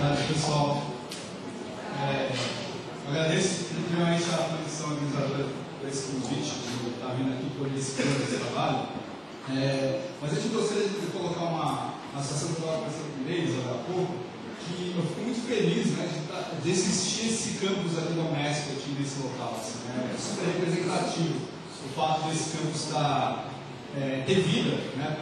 tarde, pessoal. Agradeço primeiramente a comissão organizadora por esse convite, de estar vindo aqui por esse trabalho. Mas eu gostaria de colocar uma situação que eu estava conversando com eles há pouco, que eu fico muito feliz, né, de existir esse campus aqui da Unesp aqui nesse local. Assim, é super representativo o fato desse campus ter vida, né,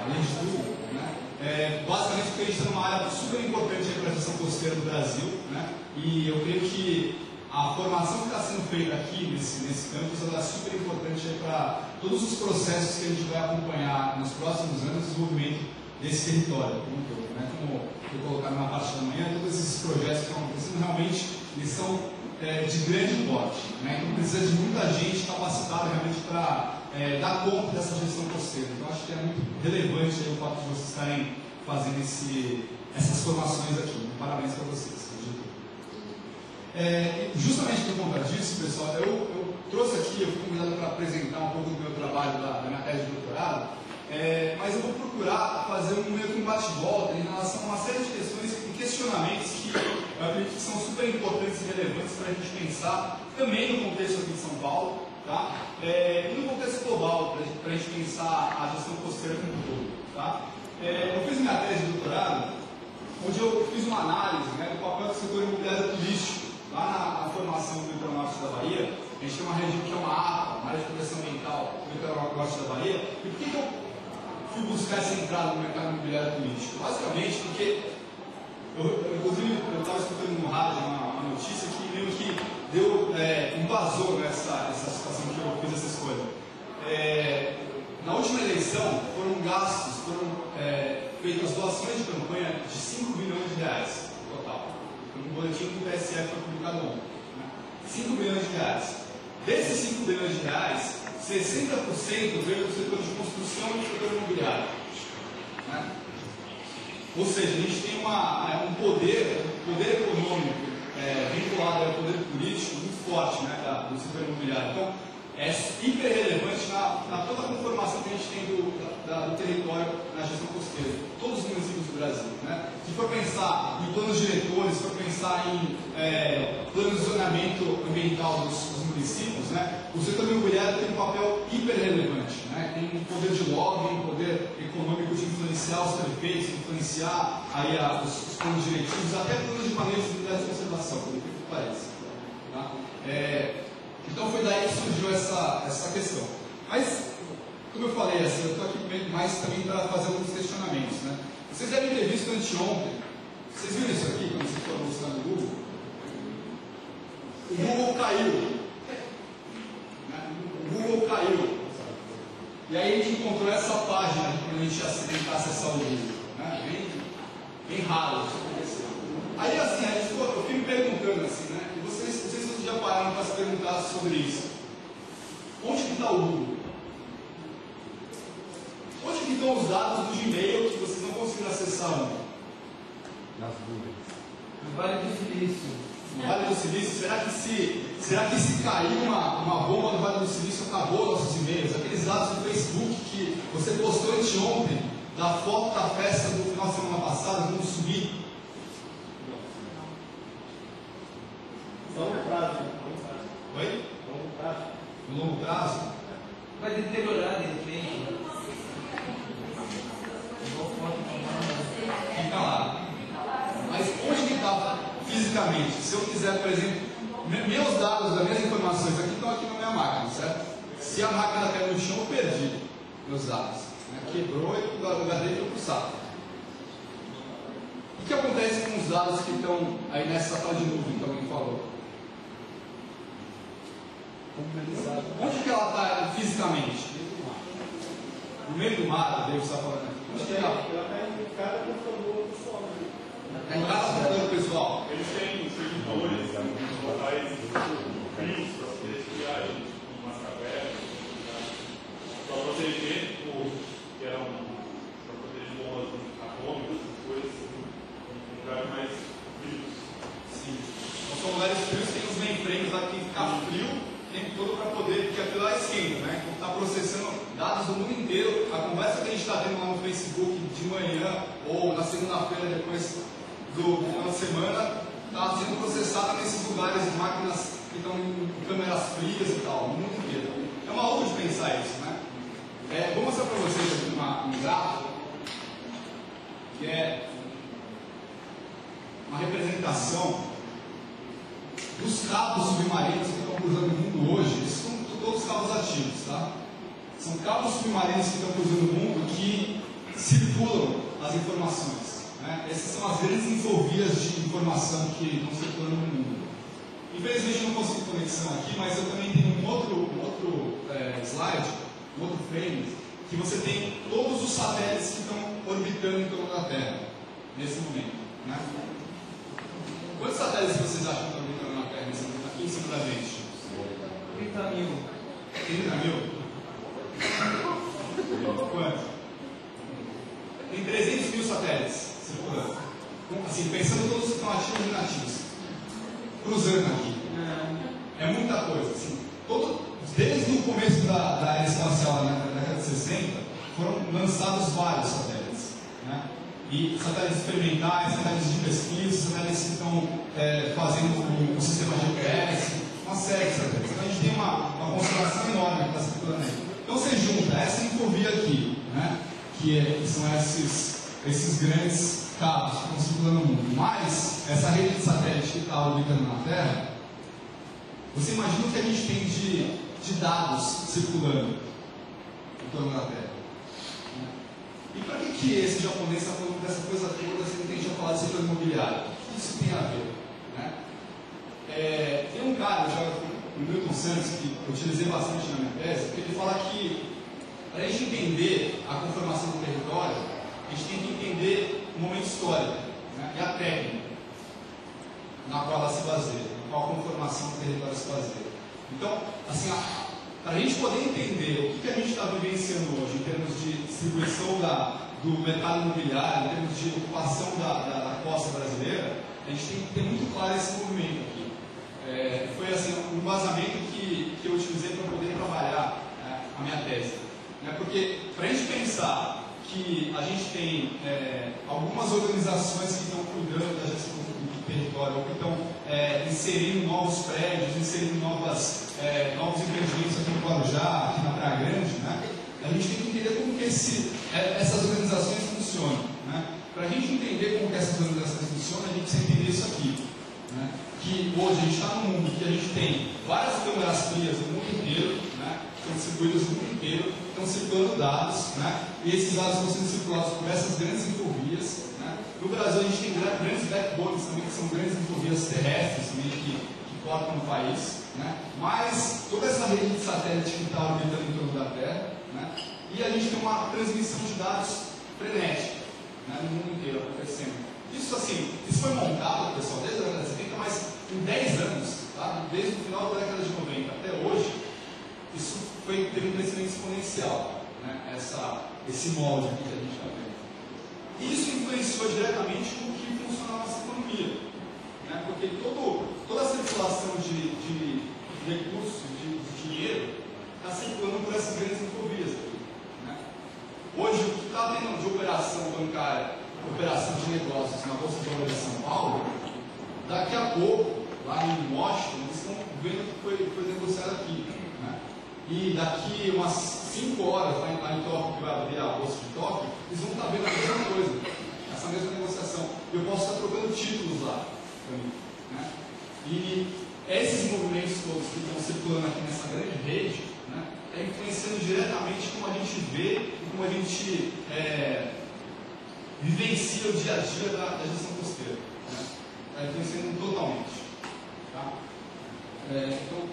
além de tudo. Né, basicamente porque a gente está numa área super importante para a gestão costeira do Brasil, né, e eu creio que a formação que está sendo feita aqui nesse campus é super importante para todos os processos que a gente vai acompanhar nos próximos anos de desenvolvimento desse território, como todo, né? Como eu colocar na parte da manhã, todos esses projetos que estão acontecendo realmente eles são de grande porte, né? Então precisa de muita gente capacitada realmente para dar conta dessa gestão costeira. Então acho que é muito relevante aí, o fato de vocês estarem fazendo essas formações aqui. Parabéns para vocês. Justamente por conta disso, pessoal, eu trouxe aqui, eu fui convidado para apresentar um pouco do meu trabalho da minha tese de doutorado, mas eu vou procurar fazer meio que um bate-volta em relação a uma série de questões e questionamentos que eu acredito que são super importantes e relevantes para a gente pensar também no contexto aqui de São Paulo, tá? E no contexto global, para a gente pensar a gestão costeira como um todo. Tá? Eu fiz minha tese de doutorado, onde eu fiz uma análise, né, do papel do setor imobiliário turístico. Lá na formação do litoral norte da Bahia, a gente tem uma região que é uma APA, uma área de proteção ambiental do litoral norte da Bahia. E por que eu fui buscar essa entrada no mercado imobiliário turístico? Basicamente porque, inclusive, eu estava escutando no rádio uma notícia que meio que embasou nessa situação que eu fiz essa escolha. Na última eleição, foram feitas doações de campanha de 5 bilhões de reais no total. Um boletim do TSE foi publicado ontem. Né? 5 bilhões de reais. Desses 5 bilhões de reais, 60% veio do setor de construção e do setor imobiliário. Né? Ou seja, a gente tem um poder econômico vinculado ao poder político muito forte, né, do setor imobiliário. Então, é hiper relevante na toda a conformação que a gente tem do território na gestão costeira, todos os municípios do Brasil. Né? Se for pensar em planos diretores, se for pensar em planos de zoneamento ambiental dos municípios, né, o setor imobiliário tem um papel hiper relevante. Né? Tem um poder de lobby, um poder econômico de influenciar os prefeitos, influenciar aí os planos diretivos, até planos de manejo de unidades de conservação, por incrível que pareça. Tá? Então foi daí que surgiu essa questão. Mas, como eu falei, assim, eu estou aqui mais também para fazer alguns questionamentos. Né? Vocês devem ter visto anteontem, vocês viram isso aqui quando vocês foram buscar no Google? O Google caiu. Né? O Google caiu. E aí a gente encontrou essa página quando a gente ia tentar acessar o Google. Né? Bem raro isso acontecer. Aí assim, eu fico me perguntando assim, né? E vocês já pararam para se perguntar sobre isso? Onde que está o Google? Onde que estão os dados do Gmail que vocês não conseguiram acessar? Nas nuvens. No Vale do Silício. No Vale do Silício? Será que se cair uma bomba no Vale do Silício acabou nossos e-mails? Aqueles dados do Facebook que você postou anteontem, da foto da festa do final de semana passada, vão subir? Longo prazo. Oi? Longo prazo. No longo prazo? Vai deteriorar de repente. Fica lá. Mas onde que está fisicamente? Se eu quiser, por exemplo, meus dados, as minhas informações aqui estão aqui na minha máquina, certo? Se a máquina cair no chão, eu perdi meus dados. Né? Quebrou e o HD foi para o saco. O que acontece com os dados que estão aí nessa sala de nuvem que alguém falou? Onde que ela está fisicamente? No meio do mar, Deus está falando aqui. Onde que ela está? Ela está em cada computador pessoal. Está em cada computador pessoal. Eles têm servidores, locais frios para poder criar eles, umas cavernas, para proteger que era para proteger bombas atômicas, coisas, um lugar mais frio. Sim. Então são lugares frios, tem os mainframes lá que tem que ficar frio o tempo todo para poder, porque aquilo lá esquenta, né? Então está processando dados do mundo inteiro. A conversa que a gente está tendo lá no Facebook de manhã ou na segunda-feira depois do final de semana está sendo processada nesses lugares de máquinas que estão em câmeras frias e tal, no mundo inteiro. É uma loucura de pensar isso, né? Vou mostrar para vocês aqui um gráfico que é uma representação dos cabos submarinos que estão cruzando o mundo hoje. Esses são todos cabos ativos, tá? São cabos submarinos que estão cruzando o mundo que circulam as informações, né? Essas são as grandes infovias de informação que estão circulando no mundo. Infelizmente eu não consigo conexão aqui, mas eu também tenho um outro slide, um outro frame, que você tem todos os satélites que estão orbitando em torno da Terra, nesse momento, né? Quantos satélites vocês acham que estão orbitando na Terra nesse momento, aqui em cima da gente? 30 mil. 30 mil? Quanto? Tem 300 mil satélites circulando. Assim, pensando todos que estão ativos e inativos. Cruzando aqui. É muita coisa. Assim, desde o começo da era espacial, na década de 60, foram lançados vários satélites, né? E satélites experimentais, satélites de pesquisa, satélites que estão fazendo o sistema GPS, uma série de satélites. Então a gente tem uma constelação enorme que está circulando aí. Então você junta essa infovia aqui, né? Que são esses grandes cabos que estão circulando no mundo, mais essa rede de satélite que está orbitando na Terra. Você imagina o que a gente tem de dados circulando em torno da Terra. E para que esse japonês está falando dessa coisa toda, se ele tem já falado de setor imobiliário? O que isso tem a ver? Né? Tem um cara, o Milton Santos, que eu utilizei bastante na minha tese, que ele fala que para a gente entender a conformação do território, a gente tem que entender o momento histórico, né? E a técnica na qual ela se baseia, na qual a conformação do território se baseia. Então, assim, para a gente poder entender o que a gente está vivenciando hoje em termos de distribuição do mercado imobiliário, em termos de ocupação da costa brasileira, a gente tem que ter muito claro esse movimento aqui. Foi assim, um embasamento que eu utilizei para poder trabalhar a minha tese. Né? Porque, para a gente pensar que a gente tem algumas organizações que estão cuidando da gestão do território, ou que estão inserindo novos prédios, inserindo novos empreendimentos aqui no Guarujá, aqui na Praia Grande, né? A gente tem que entender como que essas organizações funcionam. Né? Para a gente entender como que essas organizações funcionam, a gente precisa entender isso aqui. Né? Que hoje a gente está num mundo que a gente tem várias câmeras frias no mundo inteiro, né? Estão distribuídas no mundo inteiro, estão circulando dados, né? E esses dados estão sendo circulados por essas grandes infovias. Né? No Brasil a gente tem grandes backbones também, que são grandes infovias terrestres também, que cortam o país. Né? Mas toda essa rede de satélite que está orbitando em torno da Terra, né? E a gente tem uma transmissão de dados frenética, né? No mundo inteiro acontecendo. Isso foi montado, pessoal, desde a década de 70, mas em 10 anos, tá? Desde o final da década de 90 até hoje, isso teve um crescimento exponencial, né? Esse molde aqui que a gente está vendo. E isso influenciou diretamente como que funciona a nossa economia, né? Porque toda a circulação de recursos, de dinheiro, está circulando por essas grandes infovias aqui, né? Hoje, o que está tendo de operação bancária, operação de negócios na Bolsa de Valores de São Paulo, daqui a pouco, lá em Washington, eles estão vendo que foi negociado aqui, né? E daqui umas 5 horas, lá em Tóquio, que vai abrir a Bolsa de Tóquio, eles vão estar vendo a mesma coisa, essa mesma negociação. Eu posso estar trocando títulos lá também, né? E esses movimentos todos que estão circulando aqui nessa grande rede, né, influenciando diretamente como a gente vê e como a gente vivencia o dia a dia da gestão costeira. Está influenciando totalmente. Tá? Então,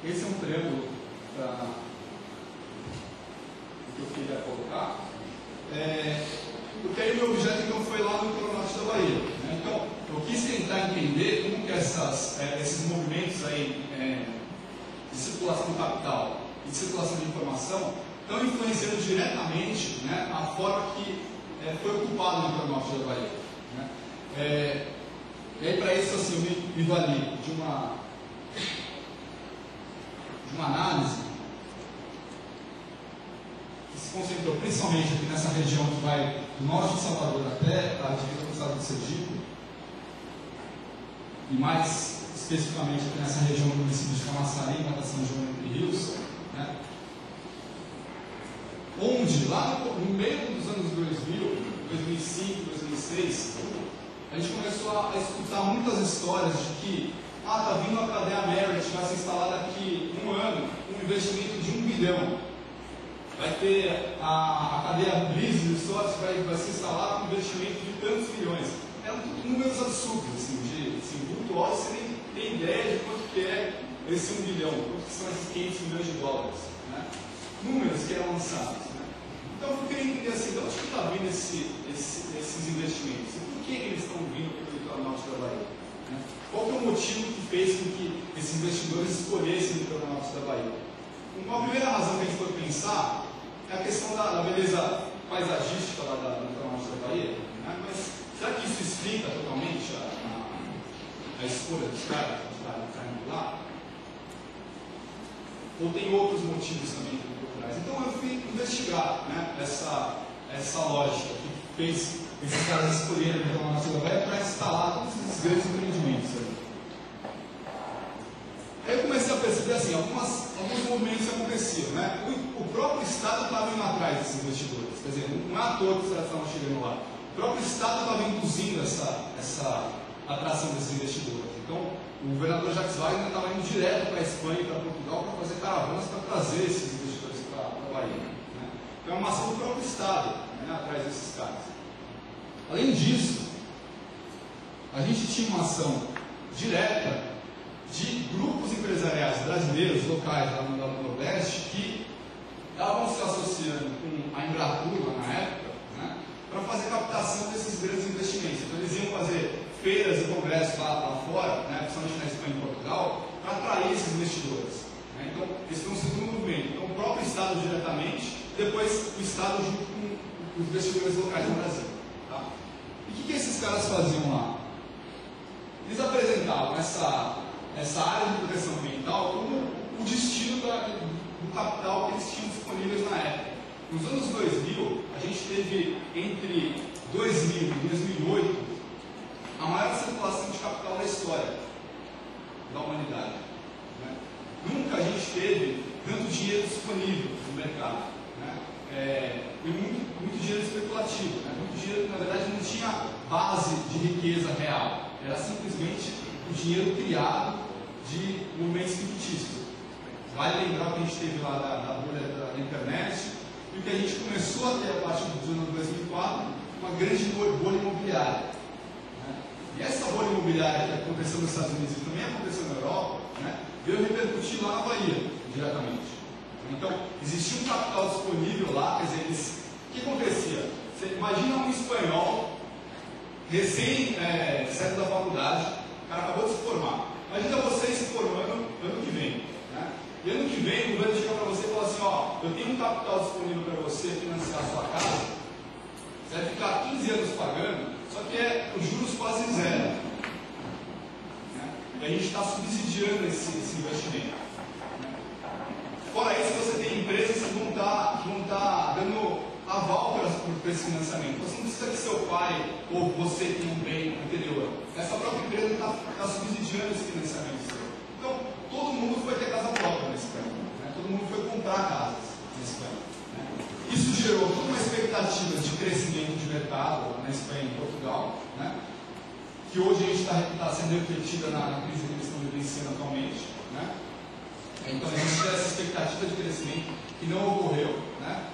esse é um preâmbulo para o que eu queria colocar. Porque aí o meu objeto então foi lá no litoral norte da Bahia. Né? Então, eu quis tentar entender como que esses movimentos aí, de circulação do capital e de circulação de informação estão influenciando diretamente, né, a forma que foi ocupado no litoral norte da Bahia. Né? E aí, para isso, assim, eu me vali de uma análise que se concentrou principalmente aqui nessa região que vai do norte de Salvador até a divisa do estado de Sergipe, e mais especificamente aqui nessa região do município de Camaçari, em São João Entre Rios, né? Onde, lá no meio dos anos 2000, 2005, 2006, a gente começou a escutar muitas histórias de que está vindo a cadeia Merit, vai se instalar daqui um ano, um investimento de 1 bilhão. Vai ter a cadeia Blizzard Resorts, vai se instalar com um investimento de tantos milhões. Eram números absurdos, assim, vultuosos, você nem tem ideia de quanto que é esse 1 bilhão, quanto que são esses 500 milhões de dólares. Né? Números que eram lançados. Né? Então eu queria entender assim, de onde que está vindo esses investimentos? E por que eles estão vindo para o litoral norte da Bahia? Né? Qual que é o motivo que fez com que esses investidores escolhessem o litoral norte da Bahia? Uma primeira razão que a gente pode pensar é a questão da beleza paisagística lá do litoral norte da Bahia. Né? Mas será que isso explica totalmente a escolha dos caras de estarem lá? Ou tem outros motivos também culturais? Então eu fui investigar, né, essa lógica que fez esses caras escolherem o litoral norte da Bahia para instalar todos esses grandes empreendimentos ali. Aí eu comecei a perceber assim, alguns movimentos aconteciam, né? O próprio Estado estava indo atrás desses investidores, quer dizer, não é à toa que os caras estavam chegando lá. O próprio Estado estava induzindo essa atração desses investidores. Então, o governador Jacques Wagner estava indo direto para a Espanha e para Portugal para fazer caravanas para trazer esses investidores para a Bahia. Né? Então, é uma ação do próprio Estado, né, atrás desses caras. Além disso, a gente tinha uma ação direta de grupos empresariais brasileiros, locais lá no Nordeste, que estavam se associando com a Embratur lá na época, né, para fazer captação desses grandes investimentos. Então eles iam fazer feiras e congressos lá fora, né, principalmente na Espanha e Portugal, para atrair esses investidores. Né. Então, esse foi um segundo movimento. Então, o próprio Estado diretamente, depois o Estado junto com os investidores locais no Brasil. Tá? E o que esses caras faziam lá? Eles apresentavam essa área de proteção ambiental como o destino do capital que eles tinham disponíveis na época. Nos anos 2000, a gente teve entre 2000 e 2008 a maior circulação de capital da história da humanidade. Né? Nunca a gente teve tanto dinheiro disponível no mercado. Né? E muito dinheiro especulativo. Né? Muito dinheiro que, na verdade, não tinha base de riqueza real. Era simplesmente o dinheiro criado de movimentos fictícios. Vale lembrar o que a gente teve lá da bolha da internet e o que a gente começou a ter a partir do ano 2004, uma grande bolha imobiliária. Né? E essa bolha imobiliária que aconteceu nos Estados Unidos e também aconteceu na Europa, né, veio repercutir lá na Bahia, diretamente. Então, existia um capital disponível lá, quer dizer, o que acontecia? Você imagina um espanhol recém-saído da faculdade, o cara acabou de se formar. Imagina você se formando ano que vem. Né? E ano que vem o governo chega para você e fala assim, ó, eu tenho um capital disponível para você financiar a sua casa, você vai ficar 15 anos pagando, só que os juros quase zero. Né? E a gente está subsidiando esse investimento. Né? Fora isso, você tem empresas que vão estar dando aval para esse financiamento. Você não precisa que seu pai ou você tenha um bem no interior. Essa própria empresa está subsidiando esse financiamento seu. Então, todo mundo foi ter casa própria nesse campo. Né? Todo mundo foi comprar casas nesse campo. Né? Isso gerou toda uma expectativa de crescimento de mercado na Espanha e em Portugal, né? Que hoje a gente está sendo refletida na crise que eles estão vivenciando atualmente. Né? Então, a gente tem essa expectativa de crescimento que não ocorreu. Né?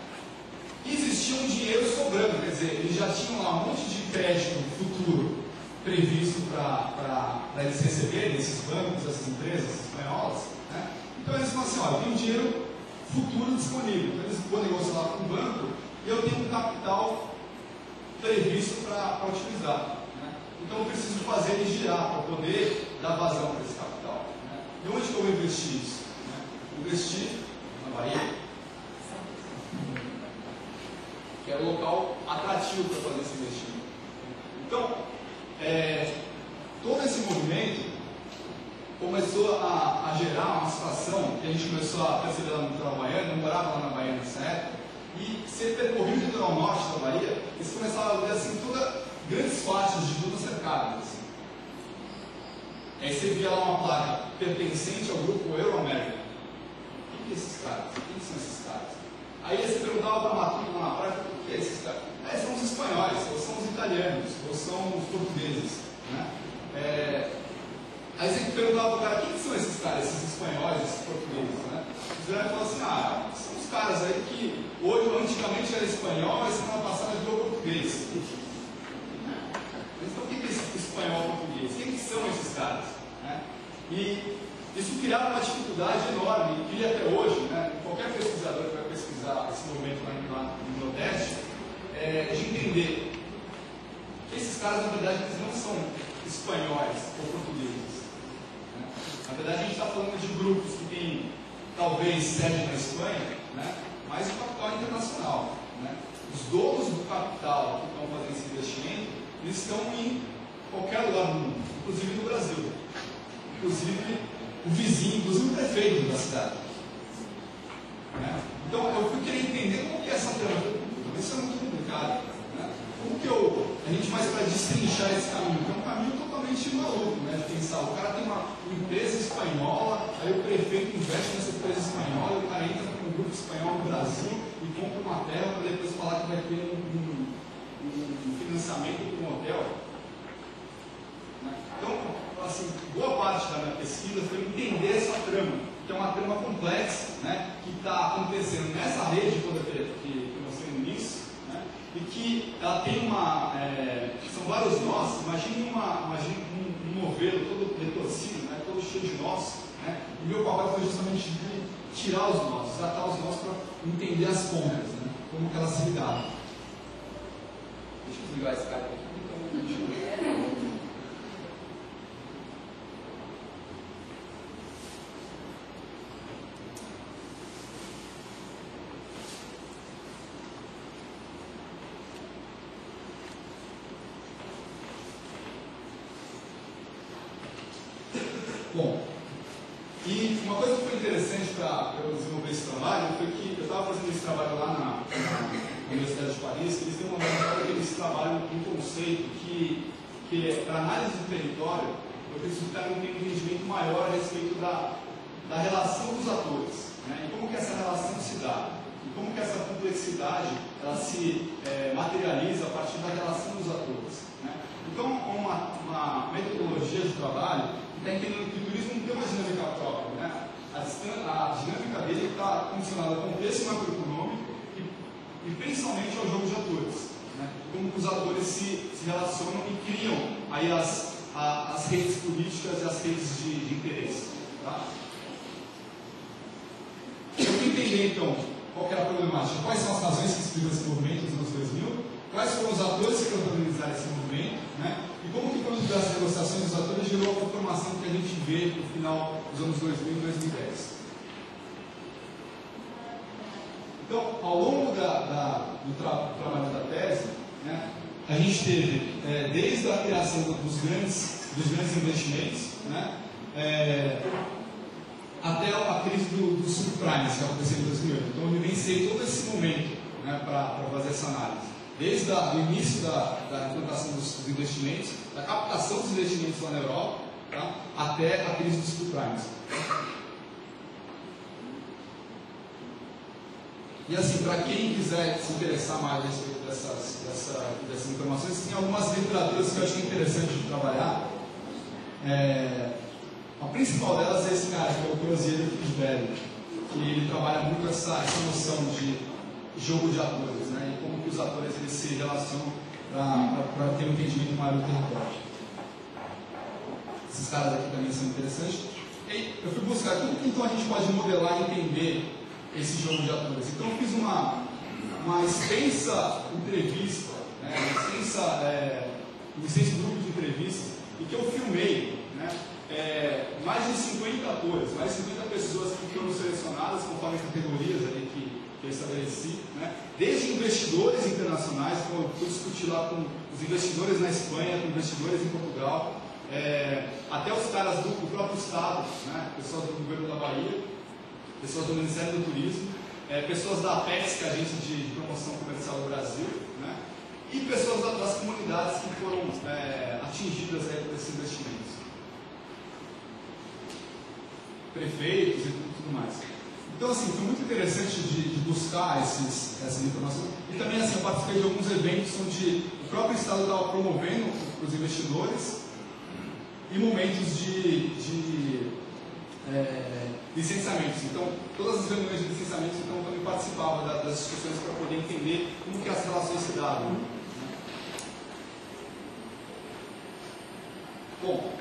Existia um dinheiro sobrando, quer dizer, eles já tinham lá um monte de crédito futuro previsto para eles receberem, esses bancos, essas empresas espanholas. Né? Então eles falam assim, olha, tem um dinheiro futuro disponível, então eles vão negociar lá com o banco e eu tenho um capital previsto para utilizar. Né? Então eu preciso fazer ele girar para poder dar vazão para esse capital. Né? E onde que eu vou investir isso? Né? Investir na Bahia, que é um local atrativo para fazer esse investimento. Então, todo esse movimento começou a gerar uma situação que a gente começou a perceber lá no litoral baiano, eu morava lá na Bahia nessa época, e você percorria o litoral norte da Bahia, e você começava a ver assim, grandes faixas de dunas cercadas. Assim. Aí você via lá uma placa pertencente ao grupo Euro-América. Quem que é esses caras? Quem são esses caras? Aí você perguntava para uma turma lá na praia, o que é esses caras? São os espanhóis, ou são os italianos, ou são os portugueses. Né? Aí você perguntava para o cara, quem são esses caras, esses espanhóis, esses portugueses? Né? Os caras falavam assim, são os caras aí que hoje, antigamente era espanhol, mas semana passada virou português. Então o que é esse espanhol português? Quem que são esses caras? Né? E isso criava uma dificuldade enorme, e cria até hoje, né? Qualquer pesquisador que vai pesquisar esse movimento lá no Nordeste, de entender que esses caras, na verdade, eles não são espanhóis ou portugueses. Né? Na verdade, a gente está falando de grupos que têm, talvez, sede na Espanha, né? Mas o capital internacional. Né? Os donos do capital que estão fazendo esse investimento, eles estão em qualquer lugar do mundo, inclusive no Brasil. Inclusive o vizinho, inclusive o prefeito da cidade. Né? Então, eu fui querer entender como que é essa trama. Isso é muito complicado. Né? Como que a gente faz para destrinchar esse caminho? Que é um caminho totalmente maluco, né? De pensar, o cara tem uma empresa espanhola, aí o prefeito investe nessa empresa espanhola, e o cara entra com um grupo espanhol no Brasil e compra uma terra para depois falar que vai ter um financiamento para um hotel. Né? Então, assim, boa parte da minha pesquisa foi entender essa trama, que é uma trama complexa, né? Que está acontecendo nessa rede toda que eu mostrei no início, né? E que ela tem são vários nós. Imagine um novelo todo retorcido, né? Todo cheio de nós, né? E meu papel foi justamente de tirar os nós, tratar os nós para entender as pontas, né? Como que elas se ligaram. Deixa eu desligar esse cara aqui. Bom, e uma coisa que foi interessante para eu desenvolver esse trabalho foi que eu estava fazendo esse trabalho lá na Universidade de Paris, que eles têm uma maneira que eles trabalham um conceito que para análise do território, eu preciso ter um entendimento maior a respeito da relação dos atores, né? E como que essa relação se dá, e como que essa complexidade ela se materializa a partir da relação dos atores. Né? Então, uma metodologia de trabalho está entendendo que o turismo não tem uma dinâmica própria, né? A dinâmica dele está condicionada ao contexto macroeconômico e principalmente ao jogo de atores, né? Como os atores se relacionam e criam aí as redes políticas e as redes de interesse. Tá? Eu vou entender então qual que era a problemática, quais são as razões que explicam esse movimento nos anos 2000, quais foram os atores que protagonizaram esse movimento, né? E como que quando das negociações dos atores gerou a formação que a gente vê no final dos anos 2000 e 2010. Então, ao longo do trabalho da tese, né, a gente teve, desde a criação dos grandes investimentos, né, até a crise dos subprimes que aconteceu em 2008. Então, eu vivenciei todo esse momento, né, para fazer essa análise. Desde o início da implantação dos investimentos, da captação dos investimentos lá na Europa, tá, até a crise dos subprimes. E assim, para quem quiser se interessar mais a respeito dessas informações, tem algumas literaturas que eu acho que é interessante de trabalhar. A principal delas é esse cara, que é o Crozier de Fishberry, que ele trabalha muito essa noção de jogo de atores, né? E como que os atores eles se relacionam para ter um entendimento maior do território. Esses caras aqui também são interessantes. E eu fui buscar tudo que então a gente pode modelar e entender esse jogo de atores. Então eu fiz uma extensa entrevista, né? Um extenso grupo de entrevistas, e que eu filmei, né? Mais de 50 atores, mais de 50 pessoas que foram selecionadas conforme as categorias ali que eu estabeleci, né? Desde investidores internacionais, como eu fui discutir lá com os investidores na Espanha, com investidores em Portugal, até os caras do próprio Estado, né? Pessoas do governo da Bahia, pessoas do Ministério do Turismo, pessoas da Apex, que é a agência de promoção comercial do Brasil, né? E pessoas das comunidades que foram atingidas por esses investimentos. prefeitos e tudo mais. Então, assim, foi muito interessante de buscar essas informações. E também, assim, eu participei de alguns eventos onde o próprio Estado estava promovendo para os investidores e momentos de licenciamentos. Então, todas as reuniões de licenciamentos, então, eu também participava das discussões para poder entender como que as relações se davam. Bom,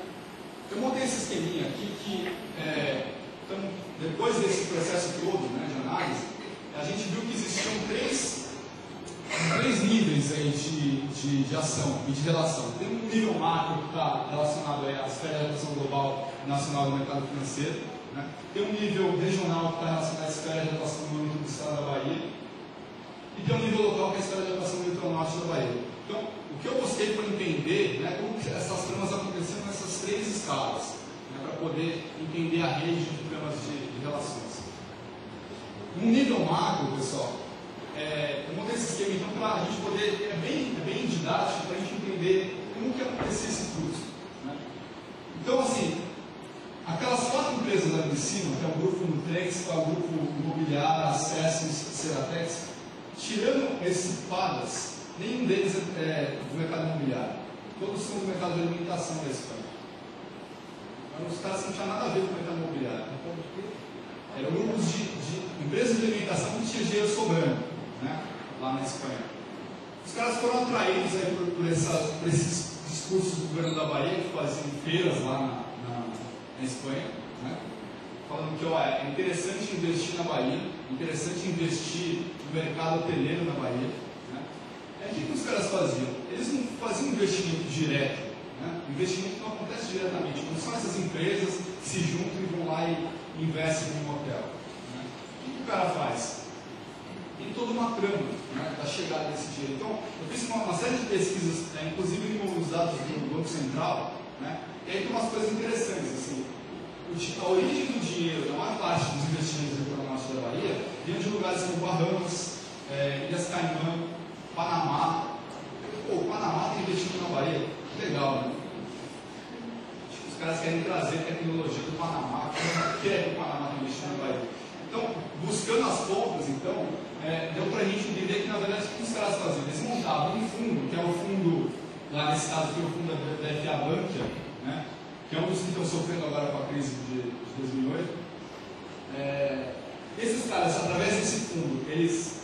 eu montei esse esqueminha aqui que, então, depois desse processo todo, né, de análise, a gente viu que existiam três níveis aí de ação e de relação. Tem um nível macro que está relacionado à esfera de atuação global e nacional do mercado financeiro, né? Tem um nível regional que está relacionado à esfera de atuação no âmbito do estado da Bahia, e tem um nível local que é a esfera de atuação no litoral norte da Bahia. Então, o que eu busquei foi entender, né, como que essas tramas aconteceram nessas três escalas, né, para poder entender a rede de tramas de relações. No nível macro, pessoal, eu montei esse esquema então para a gente poder, é bem didático para a gente entender como que acontecia esse fluxo, né? Então, assim, aquelas 4 empresas ali em cima, que é o grupo Nutrex, o grupo imobiliário, Acessos, Ceratex, tirando esses padas, nenhum deles é do mercado imobiliário. Todos são do mercado de alimentação da Espanha. Então, os caras não tinham nada a ver com o mercado imobiliário. Eram grupos de empresas de alimentação que tinham dinheiro sobrando, né, lá na Espanha. Os caras foram atraídos aí por esses discursos do governo da Bahia, que faziam feiras lá na Espanha, né, falando que é interessante investir na Bahia, interessante investir no mercado hoteleiro na Bahia. Né. O que os caras faziam? Eles não faziam investimento direto. Né. O investimento não acontece diretamente, não são essas empresas que se juntam e vão lá e investem em um hotel. Né. O que o cara faz? Tem toda uma trama, né, da chegada desse dinheiro. Então, eu fiz uma série de pesquisas, inclusive com os dados do Banco Central, né, e aí tem umas coisas interessantes. Assim, a origem do dinheiro, a maior parte dos investimentos do litoral norte da Bahia, vinha de lugares como Bahamas, Ilhas Caimã, Panamá. Pô, o Panamá tem investido na Bahia, legal, né? Acho que os caras querem trazer tecnologia do Panamá, que é que o Panamá tem investido na Bahia. Então, buscando as pontas, então, deu para a gente entender que, na verdade, o que os caras faziam? Eles montavam um fundo, que é o fundo, lá nesse caso, que é o fundo da FA Bankia, né, que é um dos que estão sofrendo agora com a crise de 2008. Esses caras, através desse fundo, eles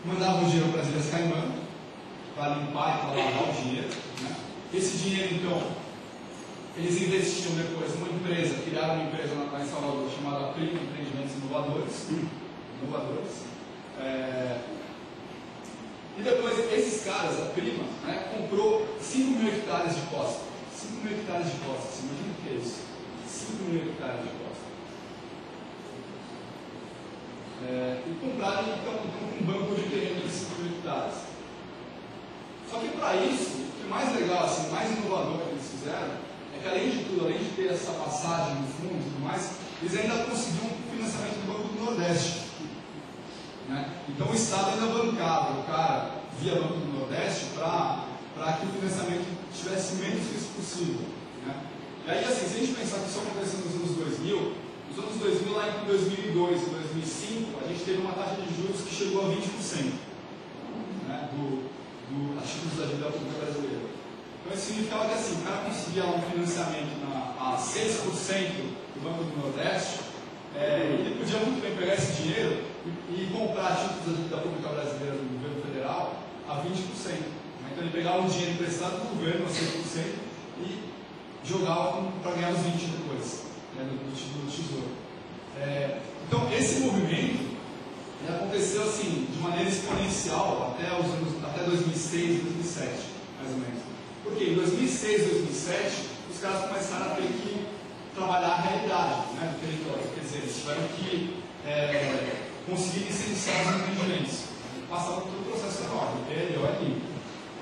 mandavam o dinheiro para as Ilhas Caimã, para limpar e para lavar o dinheiro. Né. Esse dinheiro, então, eles investiam depois numa empresa, criaram uma empresa lá em Salvador chamada Prima Empreendimentos Inovadores. E depois esses caras, a Prima, né, comprou 5.000 hectares de costa. 5.000 hectares de costa, você imagina o que é isso? 5.000 hectares de costa. E compraram então um banco de terreno de 5.000 hectares. Só que para isso, o que é mais legal, assim, mais inovador que eles fizeram, é que além de tudo, além de ter essa passagem no fundo e tudo mais, eles ainda conseguiram um financiamento do Banco do Nordeste. Né? Então o Estado ainda bancava o cara via Banco do Nordeste para que o financiamento tivesse menos risco possível. Né? E aí, assim, se a gente pensar que isso aconteceu nos anos 2000, nos anos 2000, lá em 2002 e 2005, a gente teve uma taxa de juros que chegou a 20%, né, do títulos da dívida pública brasileira. Então isso significava que, assim, o cara conseguia um financiamento a 6% do Banco do Nordeste, ele podia muito bem pegar esse dinheiro e comprar títulos da dívida pública brasileira do governo federal a 20%. Então ele pegava um dinheiro emprestado do governo a 6% e jogava para ganhar os 20% depois, né, do título do Tesouro. Então esse movimento aconteceu assim, de maneira exponencial até 2006, 2007, mais ou menos. Porque em 2006, 2007, os caras começaram a ter que trabalhar a realidade, né, do território. Quer dizer, eles tiveram que conseguir licenciar os empreendimentos. Passaram por todo o processo enorme, PLO,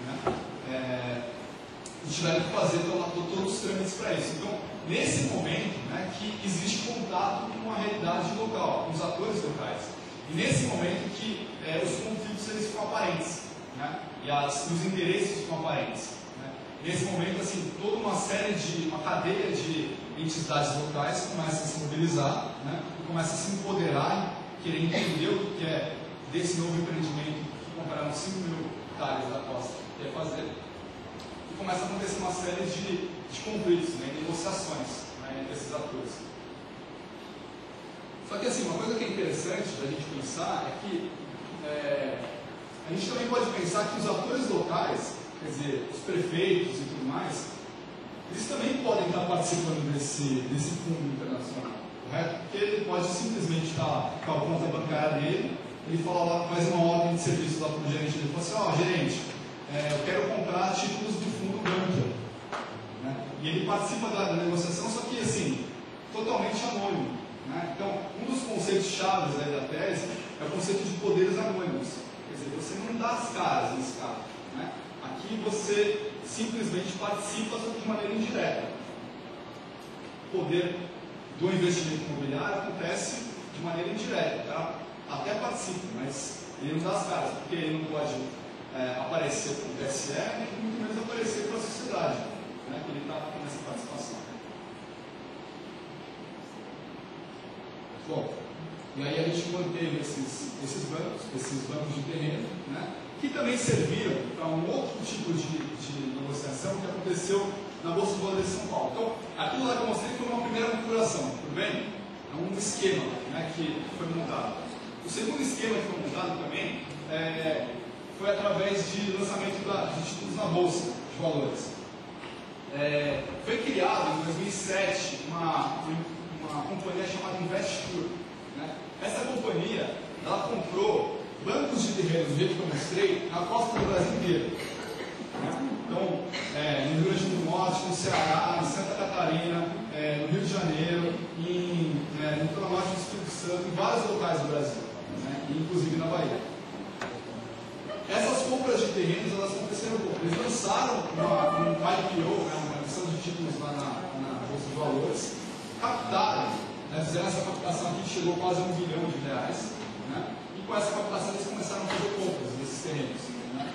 né, e tiveram que fazer todos os trâmites para isso. Então, nesse momento, né, que existe contato com a realidade local, com os atores locais. E nesse momento que os conflitos eles ficam aparentes, né, e os interesses ficam aparentes. Nesse momento, assim, toda uma cadeia de entidades locais começam a se mobilizar, né, e começam a se empoderar, querer entender o que é desse novo empreendimento que compraram 5 mil hectares da costa, quer fazer. E começa a acontecer uma série de conflitos, né, negociações, né, entre esses atores. Só que assim, uma coisa que é interessante da gente pensar é que a gente também pode pensar que os atores locais, quer dizer, os prefeitos e tudo mais, eles também podem estar participando desse fundo internacional, correto? Porque ele pode simplesmente estar com a conta bancária dele, ele fala lá, faz uma ordem de serviço lá para o gerente dele, fala assim, ó, gerente, eu quero comprar títulos do fundo Banca, né? E ele participa da negociação, só que assim, totalmente anônimo, né? Então, um dos conceitos chaves aí da tese é o conceito de poderes anônimos, quer dizer, você não dá as caras nesse caso, né? Aqui você simplesmente participa de maneira indireta. O poder do investimento imobiliário acontece de maneira indireta, tá? Até participa, mas ele não dá as caras, porque ele não pode aparecer para o TSE, nem muito menos aparecer para a sociedade, né, que ele está com essa participação. Bom, e aí a gente manteve esses bancos de terreno, né, que também serviram para um outro tipo de negociação que aconteceu na Bolsa de Valores de São Paulo. Então, aquilo lá que eu mostrei foi uma primeira configuração, tudo bem? É um esquema, né, que foi montado. O segundo esquema que foi montado também foi através de lançamento de títulos na Bolsa de Valores. Foi criado em 2007 uma companhia chamada Investur, né? Essa companhia ela comprou bancos de terrenos, do jeito que eu mostrei, na costa do Brasil inteiro. Né? Então, no Rio Grande do Norte, no Ceará, em Santa Catarina, no Rio de Janeiro, no Litoral Norte do Espírito Santo, em vários locais do Brasil, né? Inclusive na Bahia. Essas compras de terrenos elas aconteceram. Eles lançaram um IPO, né, uma emissão de títulos lá na Bolsa de Valores, captaram, né, fizeram essa captação aqui que chegou quase a R$1 bilhão, né, e com essa captação eles começaram a fazer compras desses terrenos. Né,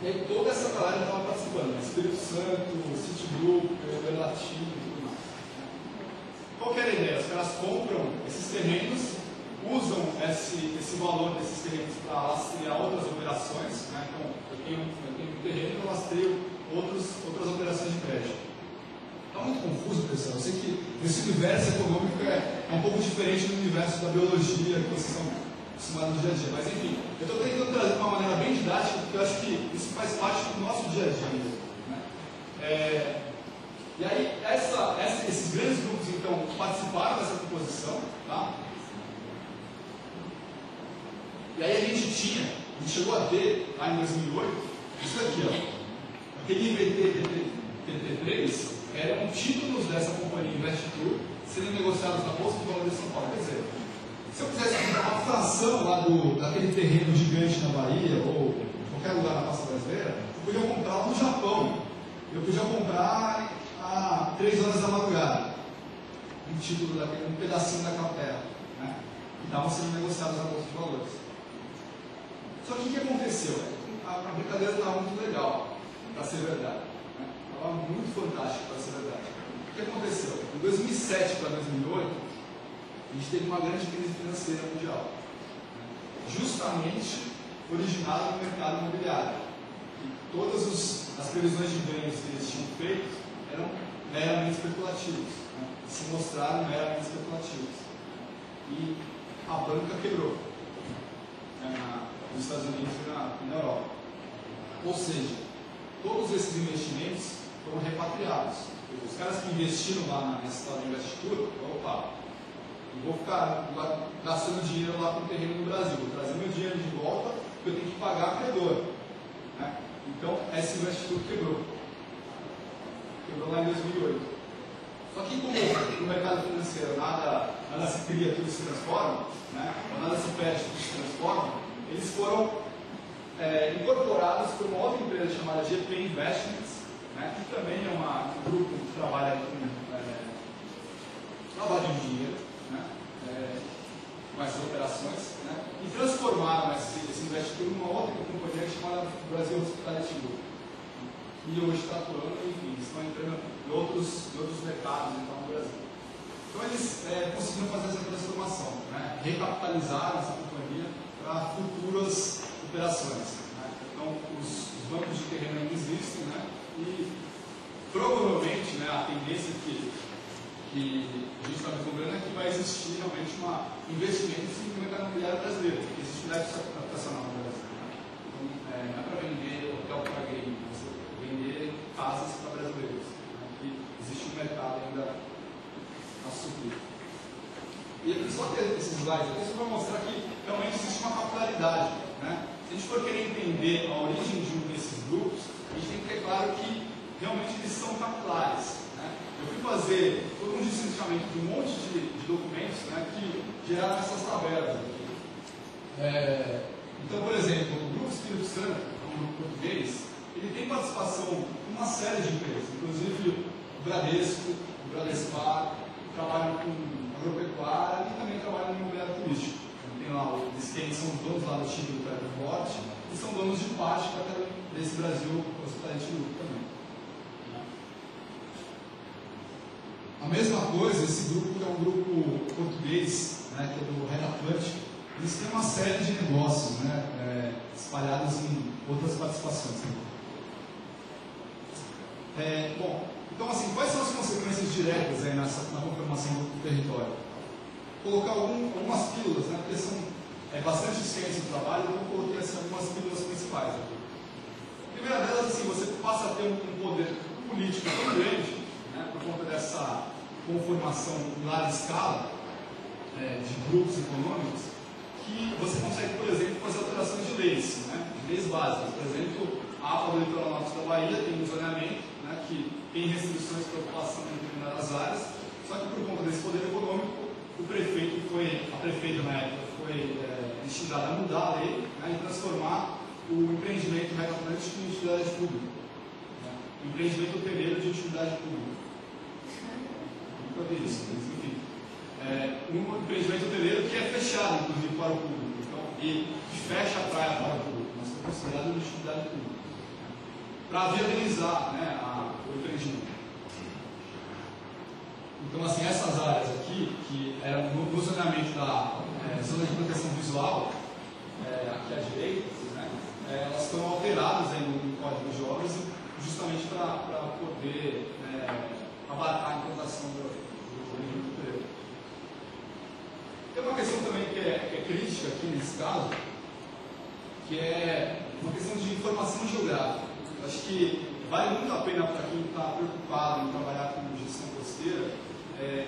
e aí toda essa galera estava participando, né, Espírito Santo, Citigroup, Relativo e tudo mais. Né. Qual que era a ideia? Os caras compram esses terrenos, usam esse valor desses terrenos para lastrear outras operações, né? Então, eu tenho um terreno e eu lastreio outras operações de crédito. Está muito confuso, pessoal. Eu sei que esse universo econômico é um pouco diferente do universo da biologia que vocês são acostumados no dia a dia. Mas, enfim, eu estou tentando trazer de uma maneira bem didática, porque eu acho que isso faz parte do nosso dia a dia mesmo. Né? E aí, esses grandes grupos, então, participaram dessa composição, tá? E aí a gente chegou a ter, lá em 2008, isso aqui, ó. Aquele IVT-TT3 eram títulos dessa companhia Investur sendo negociados na Bolsa de Valores de São Paulo. Quer dizer, se eu quisesse comprar uma fração lá daquele terreno gigante na Bahia, ou qualquer lugar na costa brasileira, eu podia comprar lá no Japão. Eu podia comprar a 3 horas da madrugada. Um título daquele, um pedacinho daquela terra, né? Que estavam sendo negociados na Bolsa de Valores. Só que o que aconteceu? A brincadeira estava muito legal para ser verdade. Estava muito fantástico para ser verdade. O que aconteceu? Em 2007 para 2008, a gente teve uma grande crise financeira mundial. Justamente originada no mercado imobiliário. E todas as previsões de ganhos que eles tinham feito eram meramente especulativos. Né? Se mostraram meramente especulativos. E a banca quebrou. Nos Estados Unidos e na Europa. Ou seja, todos esses investimentos foram repatriados. Os caras que investiram lá nessa tal de Investur, opa, não vou ficar gastando dinheiro lá com o terreno no Brasil, vou trazer meu dinheiro de volta, porque eu tenho que pagar credor. Né? Então, essa Investur quebrou. Quebrou lá em 2008. Só que como no mercado financeiro nada se cria, tudo se transforma, né? Ou nada se perde, tudo se transforma, eles foram incorporados por uma outra empresa chamada GP Investments, né, que também é um grupo que trabalha com lavagem de dinheiro, né, com essas operações, né, e transformaram esse Investur numa outra companhia chamada Brasil Hospitality Group. e hoje está atuando, enfim, estão entrando em outros mercados então, no Brasil. Então eles conseguiram fazer essa transformação, né? Recapitalizaram essa companhia para futuras operações. Né? Então os bancos de terreno ainda existem, né? E provavelmente, né, a tendência que a gente está vislumbrando é que vai existir realmente um investimento no mercado imobiliário brasileiro, porque existe um déficit habitacional no Brasil. Né? Então, não é para vender hotel para gay, mas vender casas para brasileiros. Né? E existe um mercado ainda a suprir. E só ter esses slides aqui, só para mostrar que realmente existe uma capilaridade. Né? Se a gente for querer entender a origem de um desses grupos, a gente tem que ter claro que realmente eles são capilares. Eu fui fazer todo um licenciamento de um monte de documentos, né, que geraram essas tabelas aqui. Então, por exemplo, o Grupo Espírito Santo, um grupo português, ele tem participação em uma série de empresas, inclusive o Bradesco, o Bradespar, trabalham com agropecuária e também trabalham no imobiliário turístico. Então, tem lá, eles são donos lá do time do Prédio Forte e são donos de parte desse Brasil Hospitality Group também. A mesma coisa, esse grupo que é um grupo português, né, que é do Red Atlantic, eles têm uma série de negócios, né, espalhados em outras participações. Bom, então assim, quais são as consequências diretas aí na conformação do território? Colocar algumas pílulas, né, porque são bastante extenso o trabalho, então eu coloquei assim, algumas pílulas principais aqui. A primeira delas, assim, você passa a ter um poder político tão grande, né, por conta dessa conformação em larga escala de grupos econômicos, que você consegue, por exemplo, fazer alterações de leis, né, de leis básicas. Por exemplo, a APA do Litoral Norte da Bahia tem um zoneamento, né, que tem restrições para ocupação em determinadas áreas, só que por conta desse poder econômico, a prefeita na época foi instigada a mudar a lei, né, e transformar o empreendimento mega-atlântico em utilidade pública. Né, o empreendimento hoteleiro de utilidade pública. Nunca vi isso, mas enfim. Um empreendimento hoteleiro que é fechado, inclusive, para o público. Então, e fecha a praia para o público, mas é considerado de utilidade pública. Para viabilizar, né, o empreendimento. Então, assim, essas áreas aqui, que eram no zoneamento da zona de proteção visual, aqui à direita, né, elas foram alteradas aí no Código de Obras, justamente para poder abarcar a implantação do empreendimento hoteleiro. Tem uma questão também que é crítica aqui nesse caso, que é uma questão de informação geográfica. Eu acho que vale muito a pena para quem está preocupado em trabalhar com gestão costeira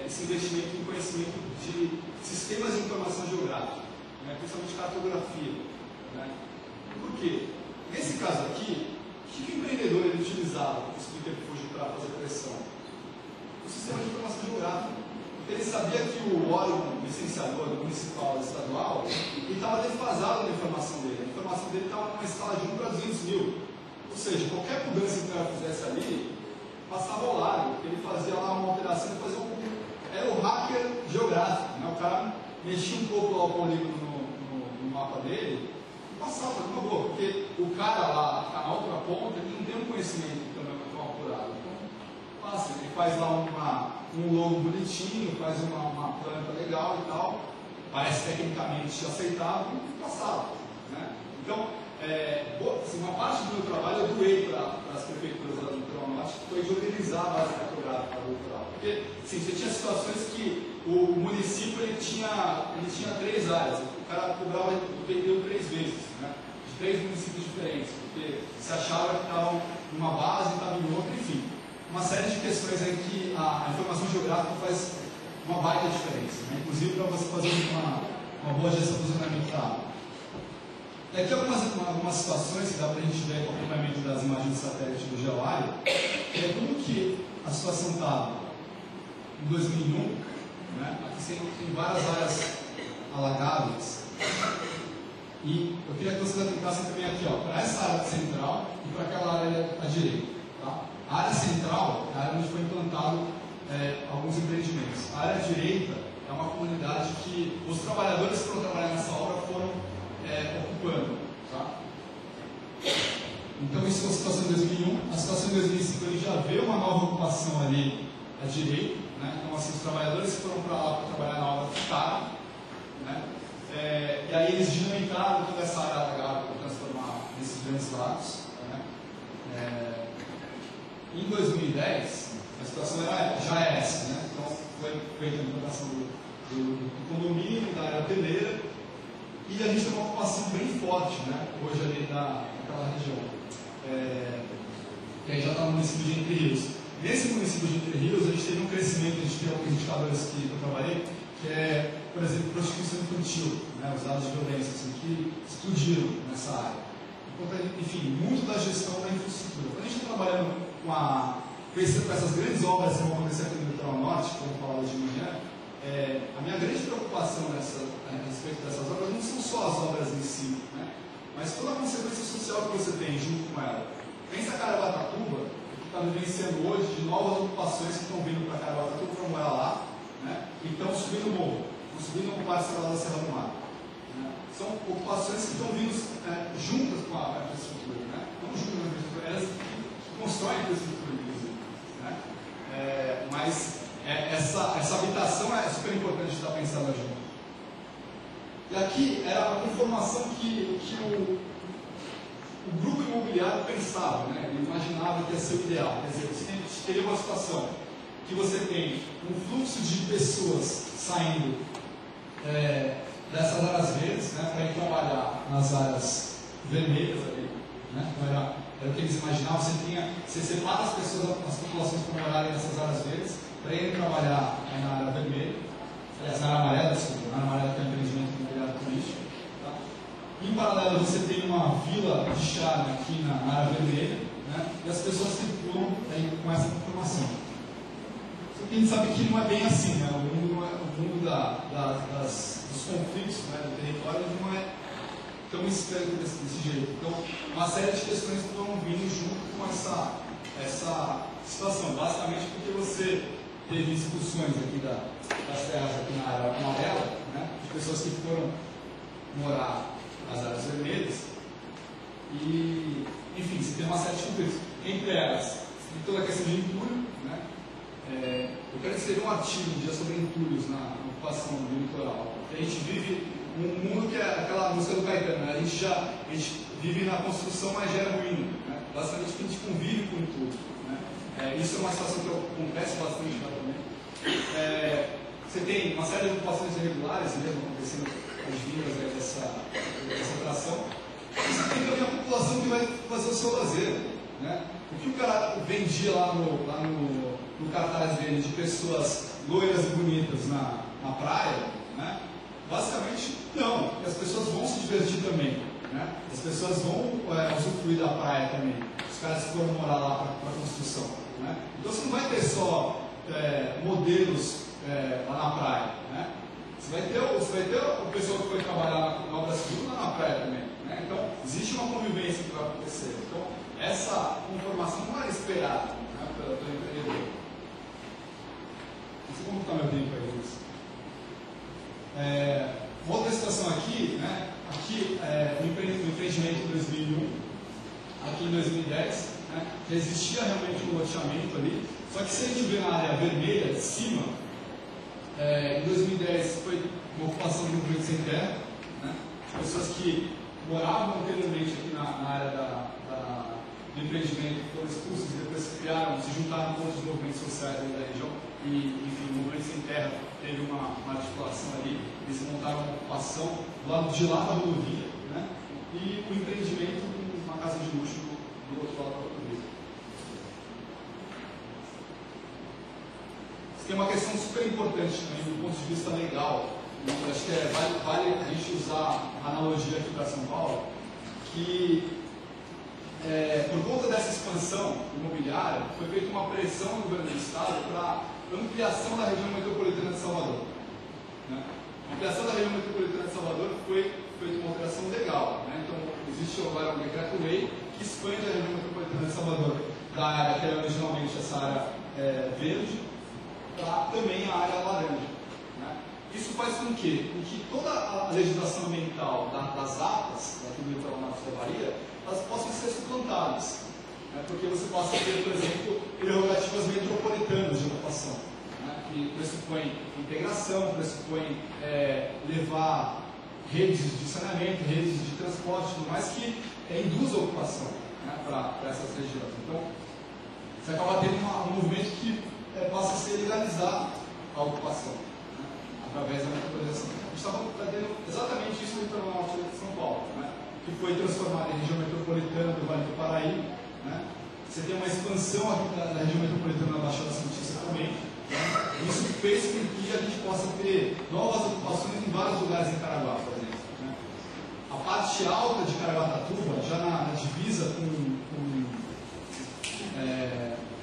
esse investimento em conhecimento de sistemas de informação geográfica, né, principalmente cartografia. Né? Por quê? Nesse caso aqui, que o empreendedor ele utilizava o subterfúgio para fazer pressão? O sistema de informação geográfica. Ele sabia que o órgão licenciador municipal e estadual estava defasado na informação dele. A informação dele estava numa escala de 1 para 200 mil. Ou seja, qualquer mudança que o cara fizesse ali, passava ao lado. Ele fazia lá uma alteração, ele fazia era o hacker geográfico. Né? O cara mexia um pouco lá o polígono no mapa dele e passava de uma boa. Porque o cara lá, que está na outra ponta, ele não tem um conhecimento também tão apurado. Então, passa, ele faz lá um logo bonitinho, faz uma planta legal e tal, parece tecnicamente aceitável e passava. Né? Então, assim, uma parte do meu trabalho eu doei para as prefeituras lá do Litoral Norte, que foi de organizar a base cartográfica do litoral. Porque assim, você tinha situações que o município ele tinha 3 áreas, o cara cobrava e vendeu 3 vezes, né? De 3 municípios diferentes, porque se achava que estava numa base e estava em outra, enfim. Uma série de questões aí que a informação geográfica faz uma baita diferença, né? Inclusive para você fazer uma boa gestão do zoneamento da água. E aqui algumas situações que dá para a gente ver com o acompanhamento das imagens de satélite do GeoArea, é como que a situação estava em 2001, né? Aqui tem várias áreas alagáveis, e eu queria que vocês atentassem também aqui, para essa área central e para aquela área à direita. Tá? A área central é a área onde foi implantado alguns empreendimentos. A área direita é uma comunidade que os trabalhadores que foram trabalhar nessa obra foram ocupando. Tá? Então, isso é a situação em 2001. A situação em em 2005 a gente já vê uma nova ocupação ali à direita, né? Então assim, os trabalhadores que foram para lá para trabalhar na obra ficaram, né? E aí eles dinamitaram toda essa área alagada para transformar nesses grandes lagos, né? Em 2010 a situação já é essa, né? Então foi feita a implantação do condomínio, da área hoteleira, e a gente tem uma ocupação bem forte, né? Hoje ali naquela região. Que aí já está no município de Entre Rios. Nesse município de Entre Rios, a gente teve um crescimento, a gente tem alguns indicadores que eu trabalhei, que é, por exemplo, prostituição infantil, né? Os dados de violência, assim, que explodiram nessa área. Enfim, muito da gestão da infraestrutura. Quando a gente está trabalhando com essas grandes obras que vão acontecer aqui no Litoral Norte, que eu vou falar de manhã, a minha grande preocupação a respeito dessas obras não são só as obras em si, né? Mas toda a consequência social que você tem junto com ela. Pensa Caraguatatuba, que está vivenciando hoje de novas ocupações que estão vindo para Caraguatatuba para morar lá, né? E estão subindo o morro, estão subindo o parcelado da Serra do Mar. Né? São ocupações que estão vindo juntas com a infraestrutura, né? Não juntas com a infraestrutura, elas constroem a infraestrutura, inclusive. Né? Mas essa habitação é super importante de estar pensando junto. E aqui era a informação que o grupo imobiliário pensava, né? Ele imaginava que ia ser o ideal. Quer dizer, você teria uma situação que você tem um fluxo de pessoas saindo dessas áreas verdes, né, para ir trabalhar nas áreas vermelhas ali, né? Então era o que eles imaginavam. Você separa as pessoas, as populações para morarem nessas áreas verdes, para irem trabalhar na área vermelha, na área amarela, desculpa, na área amarela que é o empreendimento imobiliário turístico. Tá? Em paralelo, você tem uma vila de charme aqui na área vermelha, né? E as pessoas circulam com essa informação. Só que a gente sabe que não é bem assim, né? O mundo dos conflitos, né, do território não é tão esperto desse jeito. Então, uma série de questões estão vindo junto com essa situação, basicamente porque você teve expulsões aqui das terras aqui na área amarela, né, de pessoas que foram morar nas áreas vermelhas, e, enfim, você tem uma série de conflitos. Entre elas, tem toda a questão de entulho, né? Eu quero escrever um artigo um dia sobre entulhos na ocupação do litoral. A gente vive num mundo que é aquela música do Caetano, né? A gente vive na construção, mas gera ruína, né? Basicamente a gente convive com entulho, né? Isso é uma situação que acontece bastante lá também. Você tem uma série de ocupações irregulares mesmo acontecendo as vilas dessa atração. Você tem também a população que vai fazer o seu lazer, né? O que o cara vendia lá no cartaz dele de pessoas loiras e bonitas na praia, né? Basicamente não, porque as pessoas vão se divertir também, né? As pessoas vão usufruir da praia também, os caras que foram morar lá para a construção, né? Então você não vai ter só modelos lá na praia, né? Você vai ter o pessoal que foi trabalhar na obra civil lá na praia também, né? Então existe uma convivência que vai acontecer. Então essa informação não era esperada, né, pelo empreendedor. Não sei como está meu tempo aí, Luiz. Uma outra situação aqui, né? Aqui no empreendimento em 2001, aqui em 2010, né, já existia realmente um loteamento ali, só que se a gente ver na área vermelha de cima, em 2010 foi uma ocupação de um projeto sem terra, né? Pessoas que moravam anteriormente aqui na área do empreendimento foram expulsos e depois se juntaram com outros movimentos sociais da região e, enfim, o movimento sem terra teve uma articulação ali, eles montaram uma ocupação do lado de lá da rodovia, né? E o empreendimento uma casa de luxo do outro lado da rodovia. Isso tem uma questão super importante também do ponto de vista legal, eu acho que vale a gente usar a analogia aqui para São Paulo, que por conta dessa expansão imobiliária, foi feita uma pressão no governo do Estado para ampliação da região metropolitana de Salvador. Né? A ampliação da região metropolitana de Salvador foi feita uma alteração legal. Né? Então, existe agora um decreto-lei que expande a região metropolitana de Salvador da área que era originalmente essa área verde para também a área laranja. Né? Isso faz com que toda a legislação ambiental das APAs, daqui do litoral norte da Bahia, elas possam ser suplantadas. porque você passa a ter, por exemplo, prerrogativas metropolitanas de ocupação, né, que pressupõe integração, pressupõe levar redes de saneamento, redes de transporte, tudo mais que induz a ocupação, né, para essas regiões. Então, você acaba tendo um movimento que passa a ser legalizar a ocupação, né, através da metropolização. A gente estava tendo exatamente isso no litoral norte de São Paulo, né, que foi transformada em região metropolitana do Vale do Paraíba, né. Você tem uma expansão aqui da região metropolitana da Baixada Santista também, né. Isso fez com que a gente possa ter novas ocupações em vários lugares em Caraguá, por exemplo, né. A parte alta de Caraguatatuba, já na divisa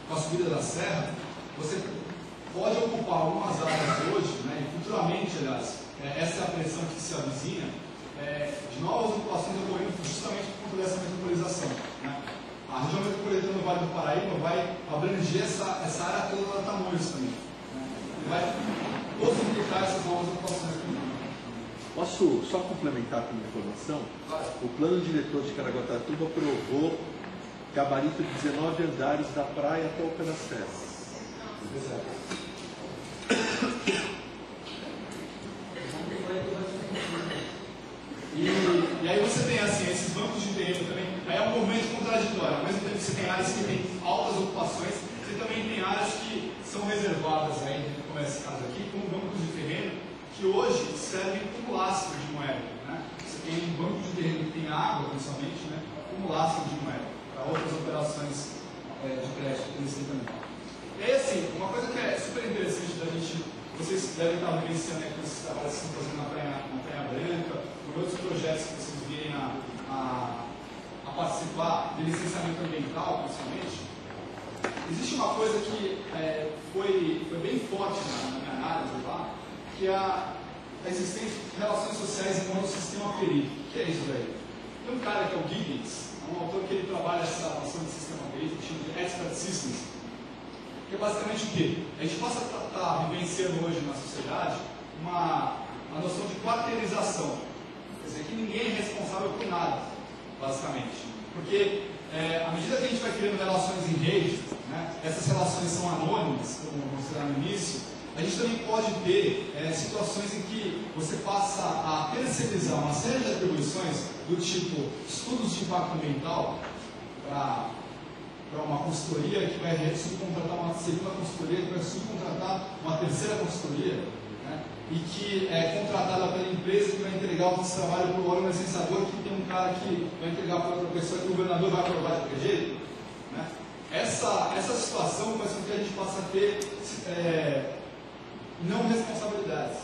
com a subida da serra, você pode ocupar algumas áreas hoje, né, e futuramente, aliás, essa é a pressão que se avizinha, de novas ocupações ocorrendo justamente por conta dessa metropolização, né. A região metropolitana do Vale do Paraíba vai abranger essa área toda da Tamoios também, né, e vai possibilitar essas novas ocupações também. Posso só complementar com uma informação? Claro. O plano diretor de Caraguatatuba aprovou gabarito de 19 andares da praia até o pé das Serras. E aí você tem assim, esses bancos de terreno também, aí é um movimento contraditório. Ao mesmo tempo que você tem áreas que têm altas ocupações, você também tem áreas que são reservadas aí, como é esse caso aqui, como bancos de terreno, que hoje servem como lastro de moeda, né? Você tem um banco de terreno que tem água, principalmente, né, como lastro de moeda, para outras operações de crédito que existem também. E aí, assim, uma coisa que é super interessante da gente, vocês devem estar vivenciando com esses trabalhos que estão fazendo na Praia Branca, por outros projetos que vocês virem a participar de licenciamento ambiental, principalmente. Existe uma coisa que foi bem forte na minha análise lá, que é a existência de relações sociais em modo sistema perítico. O que é isso daí? Tem um cara que é o Giddens, um autor que ele trabalha essa noção de sistema perítico, chama de expert systems, que é basicamente o quê? A gente passa a estar vivenciando hoje na sociedade uma noção de quarteirização, quer dizer, que ninguém é responsável por nada, basicamente, porque à medida que a gente vai criando relações em rede, né, essas relações são anônimas, como mostrei no início, a gente também pode ter situações em que você passa a terceirizar uma série de atribuições do tipo estudos de impacto ambiental para uma consultoria que vai subcontratar uma segunda consultoria, que vai subcontratar uma terceira consultoria, né, e que é contratada pela empresa que vai entregar o trabalho para o órgão licenciador, que tem um cara que vai entregar para outra pessoa que o governador vai aprovar de qualquer jeito, né. Essa situação faz com que a gente passe a ter não responsabilidades.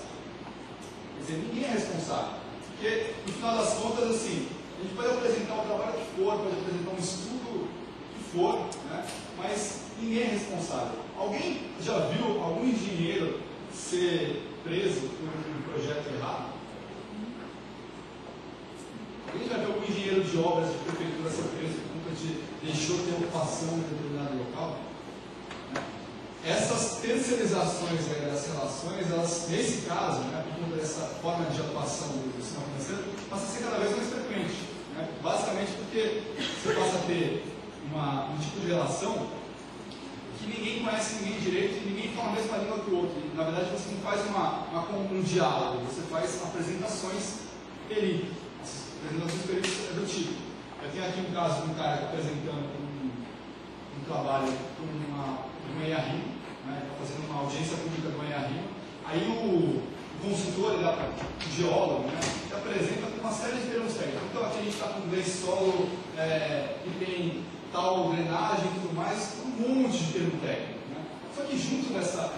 Quer dizer, ninguém é responsável. Porque, no final das contas, assim, a gente pode apresentar o trabalho que for, pode apresentar um estudo que for, né, mas ninguém é responsável. Alguém já viu algum engenheiro ser preso por um projeto errado? Alguém já viu algum engenheiro de obras de prefeitura ser preso por conta de deixou ter ocupação em determinado local? Essas terceirizações das relações, elas, nesse caso, né, por conta dessa forma de atuação do sistema financeiro, passa a ser cada vez mais frequente, né, basicamente porque você passa a ter um tipo de relação que ninguém conhece ninguém direito e ninguém fala a mesma língua que o outro. E, na verdade, você não faz um diálogo, você faz apresentações período. As apresentações período é do tipo. Eu tenho aqui um caso de um cara apresentando um trabalho com uma EARIM, né, está fazendo uma audiência pública do EARIM. Aí o consultor, o geólogo, né, se apresenta com uma série de termos técnicos. Então aqui a gente está com esse solo que tem tal drenagem e tudo mais, um monte de termo técnico, né? Só que junto nessa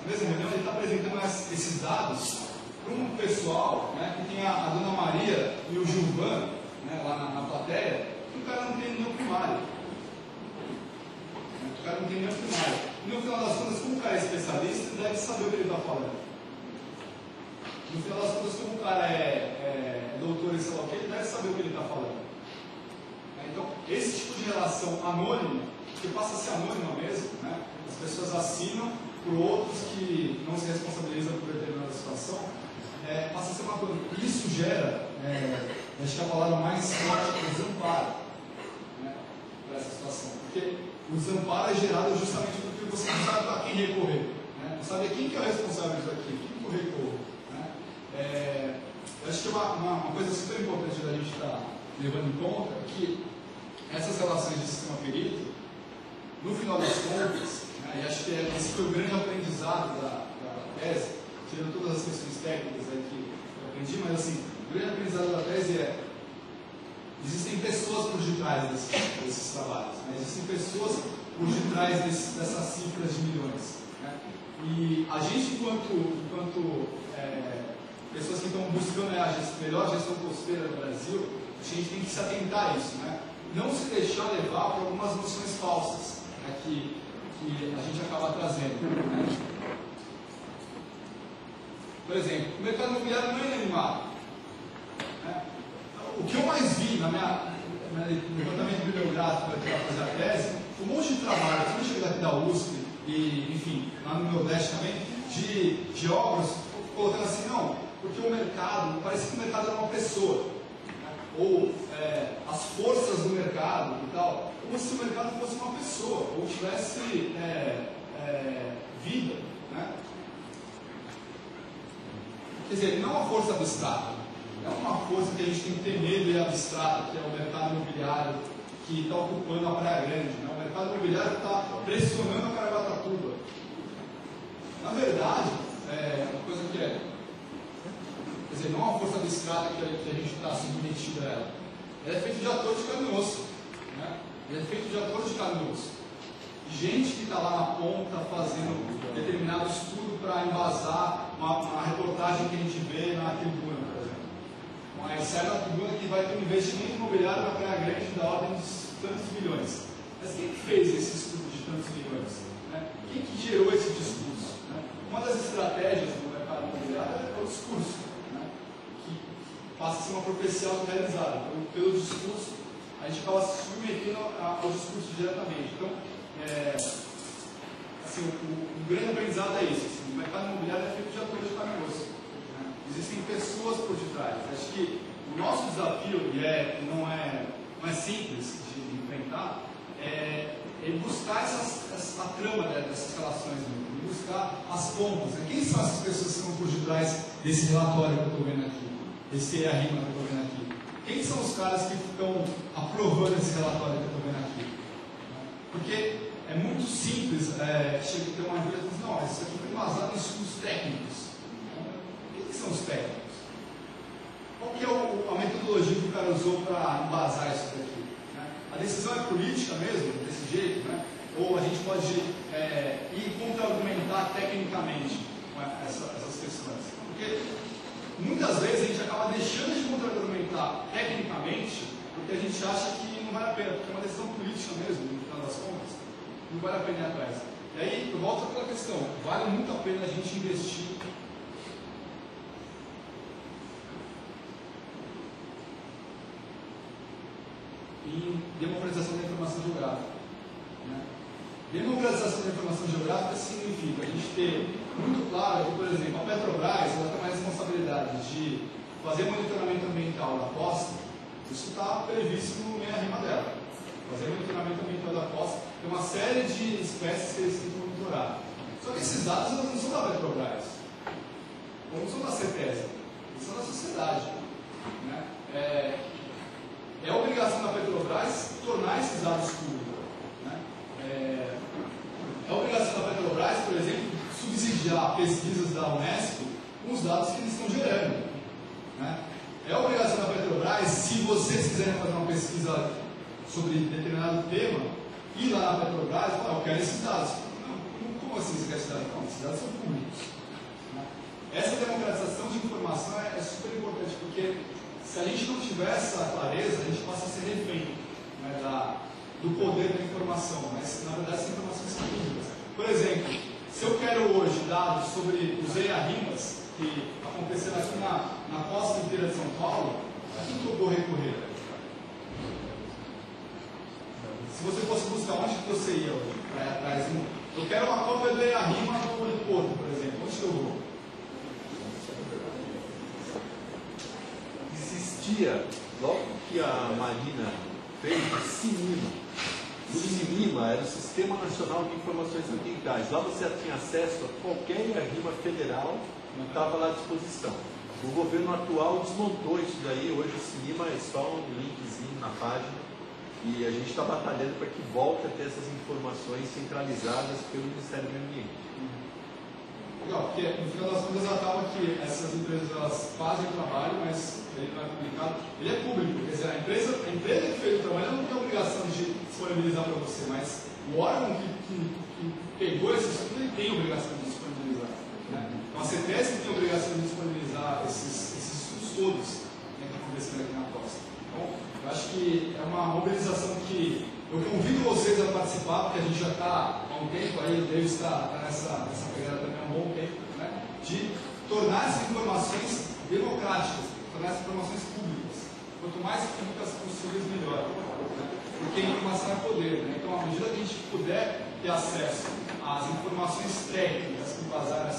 mesma reunião ele está apresentando esses dados para um pessoal, né, que tem a Dona Maria e o Gilvan, né, lá na plateia, e o cara não tem nenhum primário. O cara não tem nenhum primário. E no final das contas, como o cara é especialista, ele deve saber o que ele está falando. No final das contas, como o cara é doutor e sei lá o que, ele deve saber o que ele está falando. Então, esse tipo de relação anônima, que passa a ser anônima mesmo, né? As pessoas assinam por outros que não se responsabilizam por determinada situação, passa a ser uma coisa. Isso gera, acho que a palavra mais forte é exemplar, né, para essa situação. Porque o desamparo é gerado justamente porque você não sabe a quem recorrer, né? Não sabe quem que é o responsável disso aqui, quem que eu recorro, né? Eu acho que uma coisa super importante da gente estar levando em conta é que essas relações de sistema perito, no final das contas, né, e acho que esse foi o grande aprendizado da tese, tirando todas as questões técnicas aí que eu aprendi, mas assim, o grande aprendizado da tese é: existem pessoas por detrás desses trabalhos, né? Existem pessoas por detrás dessas cifras de milhões, né? E a gente, enquanto pessoas que estão buscando a melhor gestão costeira do Brasil, a gente tem que se atentar a isso, né? Não se deixar levar por algumas noções falsas, né, que a gente acaba trazendo, né? Por exemplo, o mercado imobiliário não é inanimado, né? O que eu mais vi no levantamento bibliográfico para fazer a tese, um monte de trabalho, principalmente daqui da USP e, enfim, lá no Nordeste também, de geógrafos colocando assim, não, porque o mercado, parece que o mercado era uma pessoa, né? Ou as forças do mercado e tal, como se o mercado fosse uma pessoa, ou tivesse vida, né? Quer dizer, não é uma força abstrata, é uma força que a gente tem que ter medo e abstrata, que é o mercado imobiliário que está ocupando a Praia Grande, né? O mercado imobiliário está pressionando a Caraguatatuba. Na verdade, uma coisa que quer dizer, não é uma força abstrata que a gente está submetido a ela. Ela é feita de atores de carne e osso, né? Ela é feita de atores de carne e osso. Gente que está lá na ponta fazendo determinado estudo para embasar uma reportagem que a gente vê na tribuna, por exemplo. Mas sai na tribuna que vai ter um investimento imobiliário na Praia Grande da ordem de tantos bilhões. Mas quem que fez esse estudo de tantos bilhões? Né? Quem que gerou esse discurso? Né? Uma das estratégias do mercado imobiliário é o discurso, né? Que passa a ser uma profecia autorrealizada. Então, pelo discurso, a gente acaba se submetendo ao discurso diretamente. Então, assim, o grande aprendizado é isso. Assim, o mercado imobiliário é feito de atores de carne e osso, né? Existem pessoas por detrás. Acho que o nosso desafio, e não é simples de enfrentar, é buscar a trama dessas relações, né? Buscar as pontas. Né? Quem são essas pessoas que estão por detrás desse relatório que eu estou vendo aqui? Esse EARIMA que eu estou vendo aqui? Quem são os caras que estão aprovando esse relatório que eu estou vendo aqui? Porque é muito simples chega a ter uma ajuda e dizer, não, isso aqui foi embasado em estudos técnicos. Quem são os técnicos? Qual que é a metodologia que o cara usou para embasar isso daqui? Né? A decisão é política mesmo, desse jeito, né? Ou a gente pode ir contra-argumentar tecnicamente com essas questões. Porque muitas vezes a gente acaba deixando de contra-argumentar tecnicamente porque a gente acha que não vale a pena, porque é uma decisão política mesmo, no final das contas, não vale a pena ir atrás. E aí, eu volto àquela questão, vale muito a pena a gente investir em democratização da informação geográfica. Né? Democratização da informação geográfica significa a gente ter muito claro que, por exemplo, a Petrobras ela tem uma responsabilidade de fazer monitoramento ambiental da costa. Isso está previsto no EARIMA dela. Fazer monitoramento ambiental da costa, tem uma série de espécies que eles têm que monitorar. Só que esses dados não são da Petrobras, não são da CETESB, eles são da sociedade. Né? É obrigação da Petrobras tornar esses dados públicos. Né? É obrigação da Petrobras, por exemplo, subsidiar pesquisas da Unesco com os dados que eles estão gerando. Né? É obrigação da Petrobras, se vocês quiserem fazer uma pesquisa sobre determinado tema, ir lá na Petrobras e falar, eu quero esses dados. Não, como assim você quer esses dados? Não, esses dados são públicos. Né? Essa democratização de informação é super importante, porque se a gente não tiver essa clareza, a gente passa a ser refém, né, do poder da informação, mas na verdade essas informações são públicas. Por exemplo, se eu quero hoje dados sobre os EARIMAs que aconteceram aqui na costa inteira de São Paulo, a quem que eu vou recorrer? Se você fosse buscar, onde que você ia hoje? Para ir atrás? Eu quero uma cópia do EARIMA do Porto, por exemplo. Onde que eu vou? Existia, logo que a Marina fez, Cinema. O CINIMA era o Sistema Nacional de Informações Ambientais. Lá você tinha acesso a qualquer RIMA federal, não estava lá à disposição. O governo atual desmontou isso daí, hoje o CINIMA é só um linkzinho na página e a gente está batalhando para que volte a ter essas informações centralizadas pelo Ministério do Meio Ambiente. Legal, porque no final das contas acaba que essas empresas elas fazem o trabalho, mas ele não é publicado, ele é público, quer dizer, a empresa que fez o trabalho não tem a obrigação de disponibilizar para você, mas o órgão que pegou esse estudo ele tem a obrigação de disponibilizar. Né? Então a CETESB tem a obrigação de disponibilizar esses estudos todos que estão acontecendo aqui na costa. Então, eu acho que é uma mobilização que eu convido vocês a participar, porque a gente já está há um tempo aí, o David está nessa pegada também há um bom tempo, né? De tornar essas informações democráticas, tornar essas informações públicas. Quanto mais públicas possíveis, melhor. Né? Porque a informação é poder. Né? Então, à medida que a gente puder ter acesso às informações técnicas que embasaram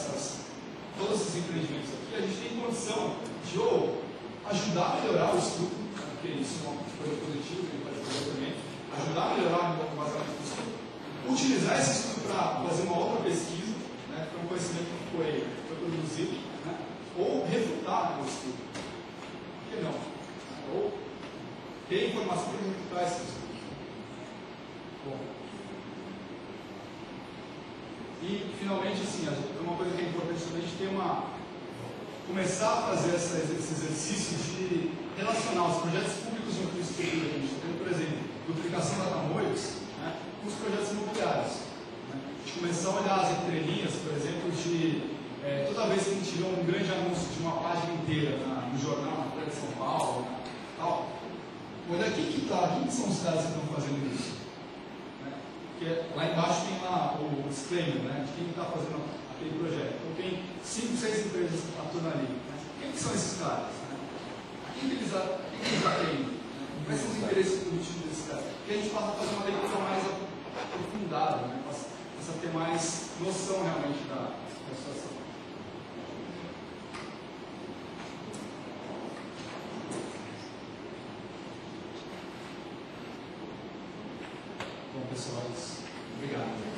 todos esses empreendimentos aqui, a gente tem condição de ou ajudar a melhorar o estudo, né? Porque isso é uma coisa positiva, que a gente pode fazer também, ajudar a melhorar o embasamento do estudo, utilizar esse estudo para fazer uma outra pesquisa, né? Que é um conhecimento que foi produzido, né? Ou refutar o estudo. Por que não? Ou ter informação para refutar esse estudo. Bom. E, finalmente, assim, uma coisa que é importante também, a gente tem começar a fazer esse exercício de relacionar os projetos públicos de infraestrutura que a gente está tendo, por exemplo, duplicação da Tamoios, né, com os projetos imobiliários. Né? De começar a olhar as entrelinhas, por exemplo, de toda vez que a gente tiver um grande anúncio de uma página inteira no jornal, na Folha de São Paulo, né, tal, olha quem são os caras que estão fazendo isso. Né? Porque lá embaixo tem lá o disclaimer, né, de quem está fazendo aquele projeto. Então tem 5, 6 empresas atuando ali. Né? Quem que são esses caras? Né? A quem eles atendem? Né? Quais são os interesses políticos desses caras? Que a gente passa a fazer uma leitura mais aprofundada, né? Passa a ter mais noção realmente da situação. Bom, pessoal, obrigado.